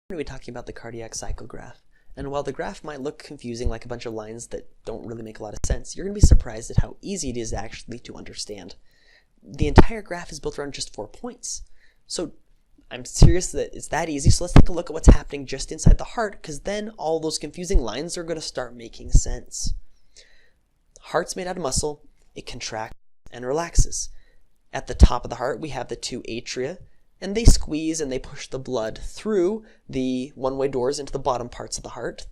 We're going to be talking about the cardiac cycle graph. And while the graph might look confusing like a bunch of lines that don't really make a lot of sense, you're going to be surprised at how easy it is actually to understand. The entire graph is built around just 4 points. So I'm serious that it's that easy, so let's take a look at what's happening just inside the heart, because then all those confusing lines are going to start making sense. Heart's made out of muscle, it contracts and relaxes. At the top of the heart we have the two atria, and they squeeze and they push the blood through the one-way doors into the bottom parts of the heart,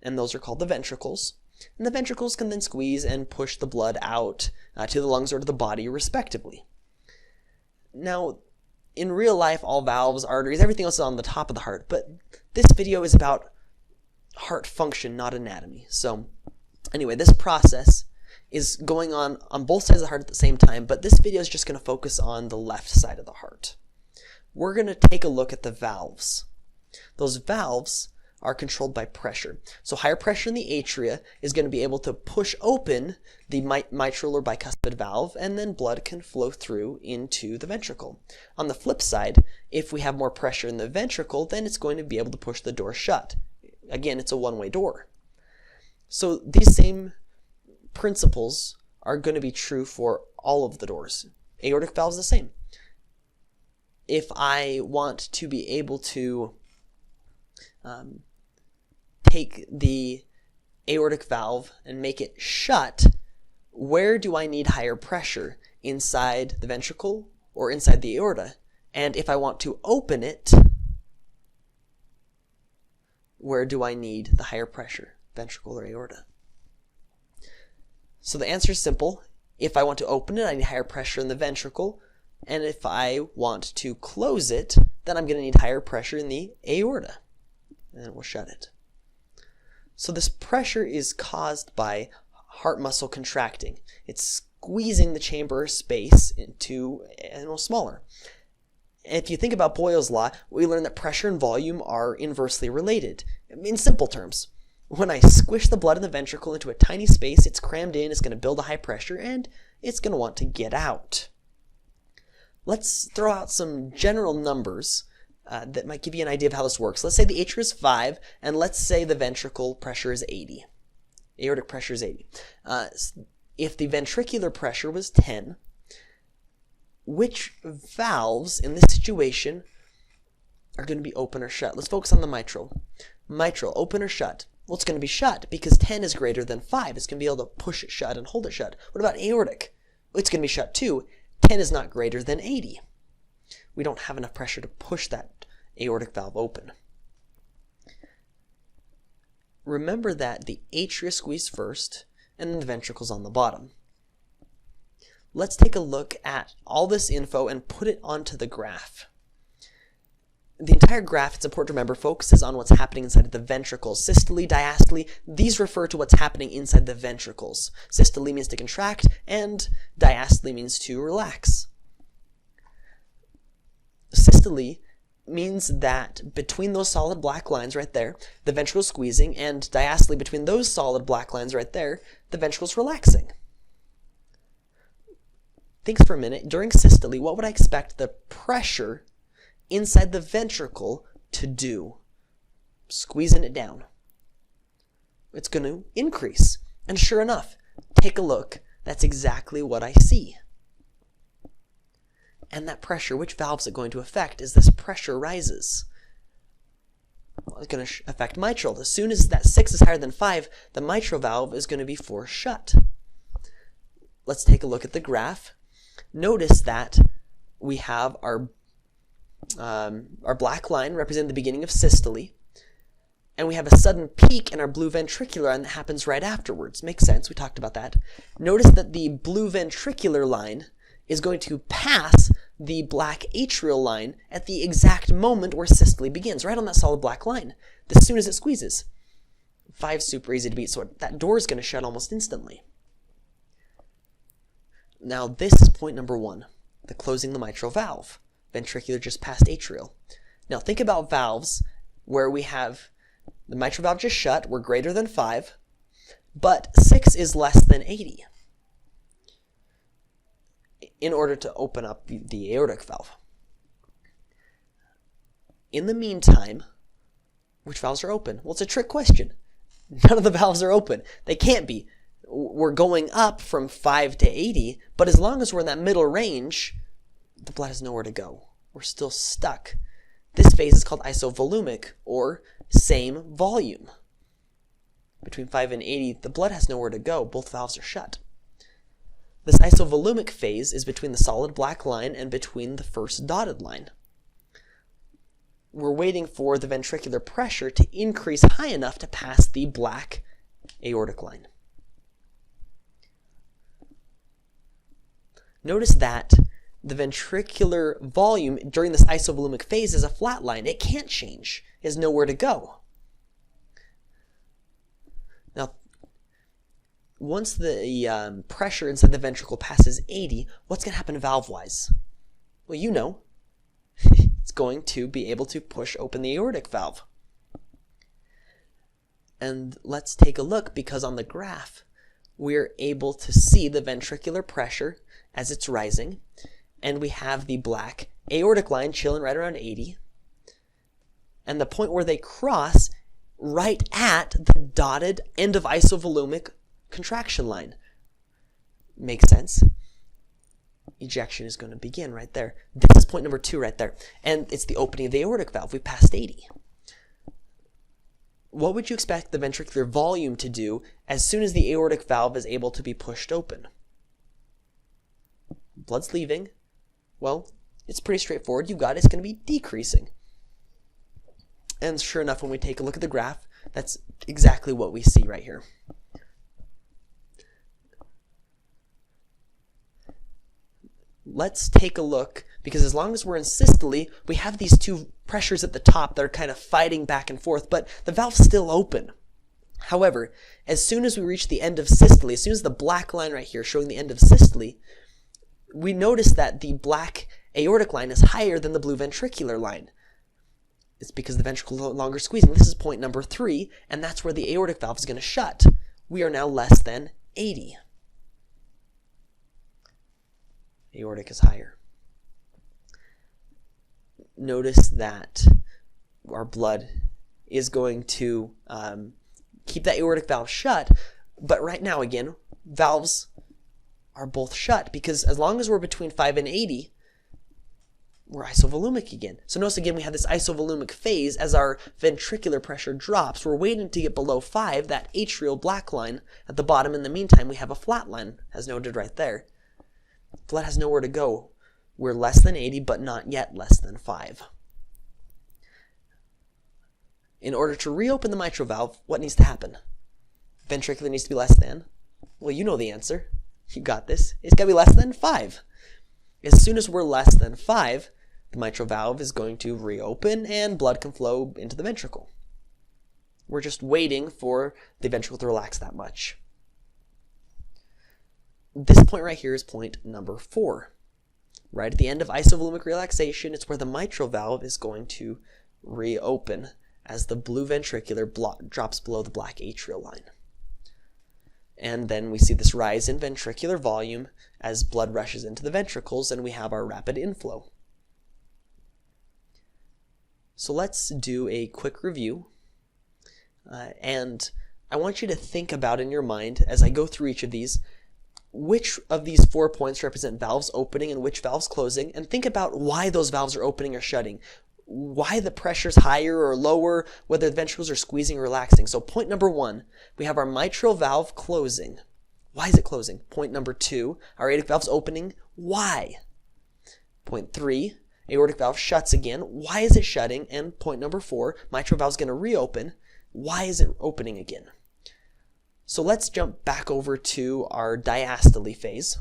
and those are called the ventricles. And the ventricles can then squeeze and push the blood out to the lungs or to the body respectively. Now, in real life, all valves, arteries, everything else is on the top of the heart, but this video is about heart function, not anatomy. So anyway, this process is going on both sides of the heart at the same time, but this video is just going to focus on the left side of the heart. We're going to take a look at the valves. Those valves are controlled by pressure. So higher pressure in the atria is going to be able to push open the mitral or bicuspid valve, and then blood can flow through into the ventricle. On the flip side, if we have more pressure in the ventricle, then it's going to be able to push the door shut. Again, it's a one-way door. So these same principles are going to be true for all of the doors. Aortic valve is the same. If I want to be able to take the aortic valve and make it shut, where do I need higher pressure? Inside the ventricle or inside the aorta? And if I want to open it, where do I need the higher pressure? Ventricle or aorta? So the answer is simple. If I want to open it, I need higher pressure in the ventricle. And if I want to close it, then I'm going to need higher pressure in the aorta. And we'll shut it. So this pressure is caused by heart muscle contracting. It's squeezing the chamber space into smaller. If you think about Boyle's law, we learn that pressure and volume are inversely related. In simple terms, when I squish the blood in the ventricle into a tiny space, it's crammed in, it's going to build a high pressure, and it's going to want to get out. Let's throw out some general numbers that might give you an idea of how this works. Let's say the atria is 5, and let's say the ventricle pressure is 80. Aortic pressure is 80. If the ventricular pressure was 10, which valves in this situation are going to be open or shut? Let's focus on the mitral. Mitral, open or shut? Well, it's going to be shut because 10 is greater than 5. It's going to be able to push it shut and hold it shut. What about aortic? Well, it's going to be shut too. 10 is not greater than 80. We don't have enough pressure to push that aortic valve open. Remember that the atria squeeze first, and then the ventricle's on the bottom. Let's take a look at all this info and put it onto the graph. The entire graph, it's important to remember, focuses on what's happening inside of the ventricles. Systole, diastole, these refer to what's happening inside the ventricles. Systole means to contract, and diastole means to relax. Systole means that between those solid black lines right there, the ventricle is squeezing, and diastole, between those solid black lines right there, the ventricle is relaxing. Think for a minute. During systole, what would I expect the pressure inside the ventricle to do? Squeezing it down. It's going to increase. And sure enough, take a look. That's exactly what I see. And that pressure, which valve is it going to affect as this pressure rises? Well, it's going to affect mitral. As soon as that 6 is higher than 5, the mitral valve is going to be forced shut. Let's take a look at the graph. Notice that we have our black line representing the beginning of systole, and we have a sudden peak in our blue ventricular line that happens right afterwards. Makes sense, we talked about that. Notice that the blue ventricular line is going to pass the black atrial line at the exact moment where systole begins, right on that solid black line, as soon as it squeezes. 5's super easy to beat, so that door is going to shut almost instantly. Now this is point number 1, the closing the mitral valve. Ventricular just past atrial. Now think about valves where we have the mitral valve just shut, we're greater than 5, but 6 is less than 80 in order to open up the aortic valve. In the meantime, Which valves are open? Well, it's a trick question. None of the valves are open. They can't be. We're going up from 5 to 80, but as long as we're in that middle range, the blood has nowhere to go. We're still stuck. This phase is called isovolumic, or same volume. Between 5 and 80, the blood has nowhere to go. Both valves are shut. This isovolumic phase is between the solid black line and between the first dotted line. We're waiting for the ventricular pressure to increase high enough to pass the black aortic line. Notice that the ventricular volume during this isovolumic phase is a flat line. It can't change. It has nowhere to go. Now, once the pressure inside the ventricle passes 80, what's going to happen valve-wise? Well, you know. It's going to be able to push open the aortic valve. And let's take a look, because on the graph, we're able to see the ventricular pressure as it's rising, and we have the black aortic line chilling right around 80, and the point where they cross right at the dotted end of isovolumic contraction line. Makes sense? Ejection is going to begin right there. This is point number 2 right there, and it's the opening of the aortic valve. We passed 80. What would you expect the ventricular volume to do as soon as the aortic valve is able to be pushed open? Blood's leaving. Well, it's pretty straightforward. You got it. It's going to be decreasing. And sure enough, when we take a look at the graph, that's exactly what we see right here. Let's take a look, because as long as we're in systole, we have these two pressures at the top that are kind of fighting back and forth, but the valve's still open. However, as soon as we reach the end of systole, as soon as the black line right here showing the end of systole, we notice that the black aortic line is higher than the blue ventricular line. It's because the ventricle is no longer squeezing. This is point number 3, and that's where the aortic valve is going to shut. We are now less than 80. Aortic is higher. Notice that our blood is going to keep that aortic valve shut, but right now, again, valves are both shut, because as long as we're between 5 and 80, we're isovolumic again. So notice again we have this isovolumic phase as our ventricular pressure drops. We're waiting to get below 5, that atrial black line at the bottom. In the meantime, we have a flat line, as noted right there. Blood has nowhere to go. We're less than 80, but not yet less than 5. In order to reopen the mitral valve, what needs to happen? Ventricular needs to be less than? Well, you know the answer. You got this. It's got to be less than 5. As soon as we're less than 5, the mitral valve is going to reopen and blood can flow into the ventricle. We're just waiting for the ventricle to relax that much. This point right here is point number 4. Right at the end of isovolumic relaxation, it's where the mitral valve is going to reopen as the blue ventricular drops below the black atrial line. And then we see this rise in ventricular volume as blood rushes into the ventricles, and we have our rapid inflow. So let's do a quick review. And I want you to think about in your mind, as I go through each of these, which of these 4 points represent valves opening and which valves closing, and think about why those valves are opening or shutting, why the pressure's higher or lower, whether the ventricles are squeezing or relaxing. So point number 1, we have our mitral valve closing. Why is it closing? Point number 2, our aortic valve's opening. Why? Point 3, aortic valve shuts again. Why is it shutting? And point number 4, mitral valve's going to reopen. Why is it opening again? So let's jump back over to our diastole phase.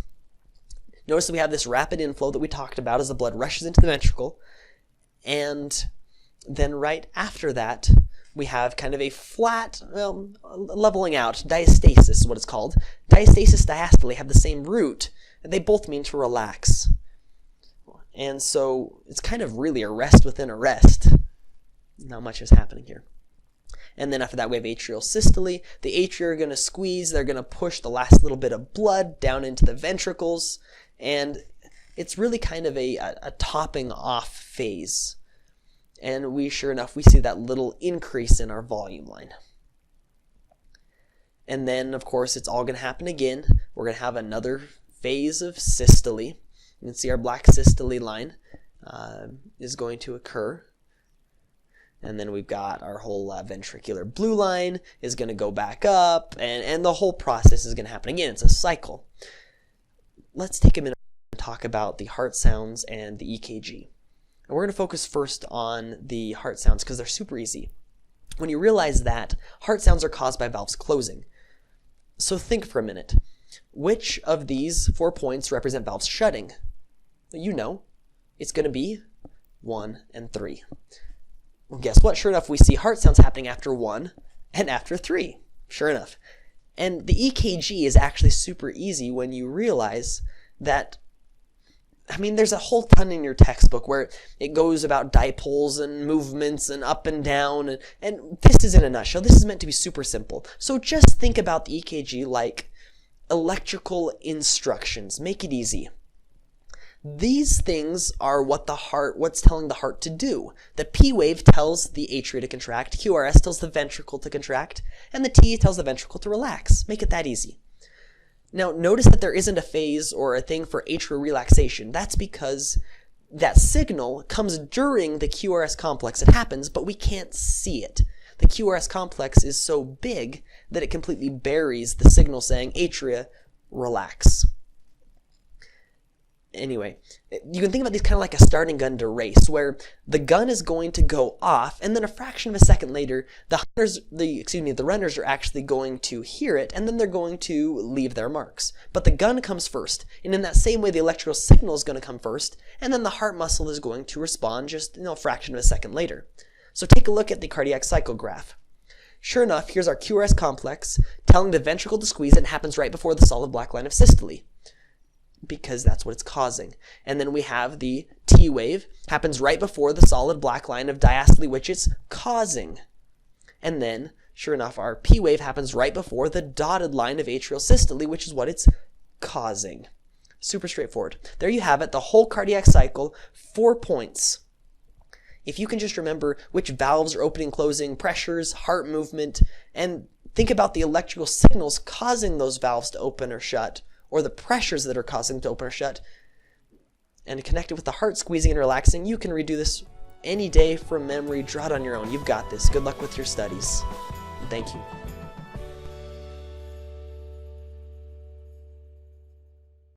Notice that we have this rapid inflow that we talked about as the blood rushes into the ventricle. And then right after that, we have kind of a flat, leveling out. Diastasis is what it's called. Diastasis, diastole have the same root, and they both mean to relax. And so it's kind of really a rest within a rest. Not much is happening here. And then after that, we have atrial systole. The atria are going to squeeze. They're going to push the last little bit of blood down into the ventricles. And it's really kind of a topping off phase. and sure enough, we see that little increase in our volume line. And then, of course, it's all going to happen again. We're going to have another phase of systole. You can see our black systole line is going to occur. And then we've got our whole ventricular blue line is going to go back up, and the whole process is going to happen again. It's a cycle. Let's take a minute and talk about the heart sounds and the EKG. And we're going to focus first on the heart sounds because they're super easy. When you realize that heart sounds are caused by valves closing. So think for a minute. Which of these 4 points represent valves shutting? You know, it's going to be 1 and 3. Well, guess what? Sure enough, we see heart sounds happening after 1 and after 3. Sure enough. And the EKG is actually super easy when you realize that, I mean, there's a whole ton in your textbook where it goes about dipoles and movements and up and down. And this is in a nutshell. This is meant to be super simple. So just think about the EKG like electrical instructions. Make it easy. These things are what's telling the heart to do. The P wave tells the atria to contract, QRS tells the ventricle to contract, and the T tells the ventricle to relax. Make it that easy. Now, notice that there isn't a phase or a thing for atrial relaxation. That's because that signal comes during the QRS complex. It happens, but we can't see it. The QRS complex is so big that it completely buries the signal saying atria, relax. Anyway, you can think about these kind of like a starting gun to race, where the gun is going to go off, and then a fraction of a second later, the runners are actually going to hear it, and then they're going to leave their marks. But the gun comes first, and in that same way, the electrical signal is going to come first, and then the heart muscle is going to respond just a fraction of a second later. So take a look at the cardiac cycle graph. Sure enough, here's our QRS complex telling the ventricle to squeeze, and it happens right before the solid black line of systole, because that's what it's causing. And then we have the T wave, happens right before the solid black line of diastole, which it's causing. And then, sure enough, our P wave happens right before the dotted line of atrial systole, which is what it's causing. Super straightforward. There you have it, the whole cardiac cycle, 4 points. If you can just remember which valves are opening, closing, pressures, heart movement, and think about the electrical signals causing those valves to open or shut, or the pressures that are causing them to open or shut, and connect it with the heart squeezing and relaxing, you can redo this any day from memory. Draw it on your own. You've got this. Good luck with your studies. Thank you.